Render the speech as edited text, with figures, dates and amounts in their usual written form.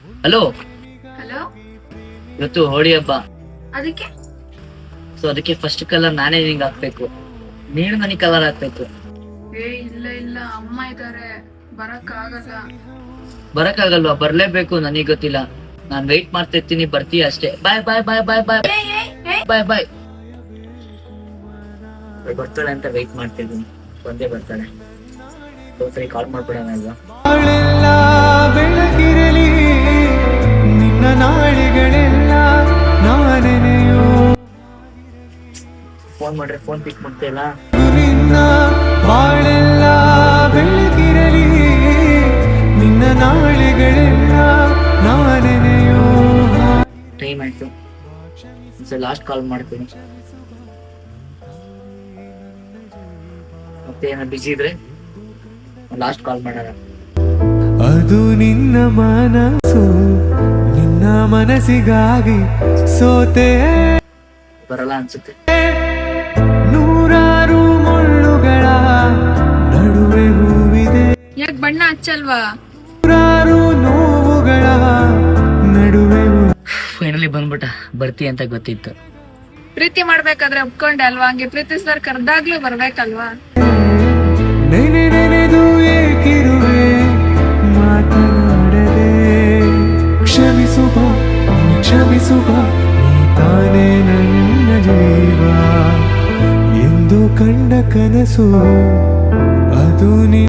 Hello, hello, ಇವತ್ತು ಹೋಳಿ ಹಬ್ಬ. ಅದಕ್ಕೆ ಸೊ ಅದಕ್ಕೆ ಫಸ್ಟ್ ಕಲರ್ ನಾನೇ ನಿಂಗೆ ಹಾಕ್ಬೇಕು, ನೀನು ನನಗೆ ಕಲರ್ ಹಾಕ್ಬೇಕು. ಇಲ್ಲ ಇಲ್ಲ, ಅಮ್ಮ ಇದಾರೆ, ಬರಕ್ ಆಗಲ್ಲ. ಬರಕ್ಕಾಗಲ್ವಾ? ಬರ್ಲೇಬೇಕು, ನನಗೆ ಗೊತ್ತಿಲ್ಲ. ನಾನ್ ವೆಯ್ಟ್ ಮಾಡ್ತಾ ಇರ್ತೀನಿ, ಬರ್ತೀಯ ಅಷ್ಟೇ. ಬಾಯ್ ಬಾಯ್ ಬಾಯ್ ಬಾಯ್ ಬಾಯ್ ಬಾಯ್ ಬಾಯ್. ಬರ್ತಾಳೆ ಅಂತ ವೆಯ್ಟ್ ಮಾಡ್ತಿದ್ದೀನಿ, ಬಂದೇ ಬರ್ತಾಳೆ. ಸರಿ, ಕಾಲ್ ಮಾಡ್ಬಿಡೋಣ ಅಲ್ವಾ? ಬೆಳಗಿರಲಿ ನಿನ್ನ ನಾಳೆಗಳೆಲ್ಲ ನಾನೆನೆಯೋ. ಫೋನ್ ಮಾಡ್ರೆ ಫೋನ್ ಪಿಕ್ ಮಾಡ್ತಿಲ್ಲ. ನಿನ್ನ ಬಾಳೆಲ್ಲ ಬೆಳಗಿರಲಿ ನಿನ್ನ ನಾಳೆಗಳೆಲ್ಲ ನಾನೆನೆಯೋ. ಟೈಮ್ ಆಯ್ತು, ಲಾಸ್ಟ್ ಕಾಲ್ ಮಾಡ್ತೀನಿ. ಮತ್ತೆ ಏನೋ ಬಿಸಿ ಇದ್ರೆ ಲಾಸ್ಟ್ ಕಾಲ್ ಮಾಡೋಣ. ಅದು ನಿನ್ನ ಮನಸ್ಸು, ನಿನ್ನ ಮನಸ್ಸಿಗಾಗಿ ಸೋತೆ. ಬರಲ್ಲ ಅನ್ಸುತ್ತೆ. ನೂರಾರು ಮುಳ್ಳುಗಳ ನಡುವೆ ಹೂವಿದೆ, ಯಾಕೆ ಬಣ್ಣ ಹಚ್ಚಲ್ವಾ? ನೂರಾರು ನೋವುಗಳ ನಡುವೆ ಫೈನಲಿ ಬಂದ್ಬಿಟ್ಟ. ಬರ್ತಿ ಅಂತ ಗೊತ್ತಿತ್ತು. ಪ್ರೀತಿ ಮಾಡ್ಬೇಕಾದ್ರೆ ಒಪ್ಕೊಂಡೆ ಅಲ್ವಾ? ಹಂಗೆ ಪ್ರೀತಿಸಿದವ್ರು ಕರ್ದಾಗ್ಲೂ ಬರ್ಬೇಕಲ್ವಾ? ನೆನೆ ನೆನೆದು ಏಕಿರುವೆ ಮಾತನಾಡದೆ. ಕ್ಷಮಿಸುವ ಕ್ಷಮಿಸುವ, ನೀ ತಾನೇ ನನ್ನ ಜೀವ ಎಂದು ಕಂಡ ಕನಸು ಅದು ನೀ.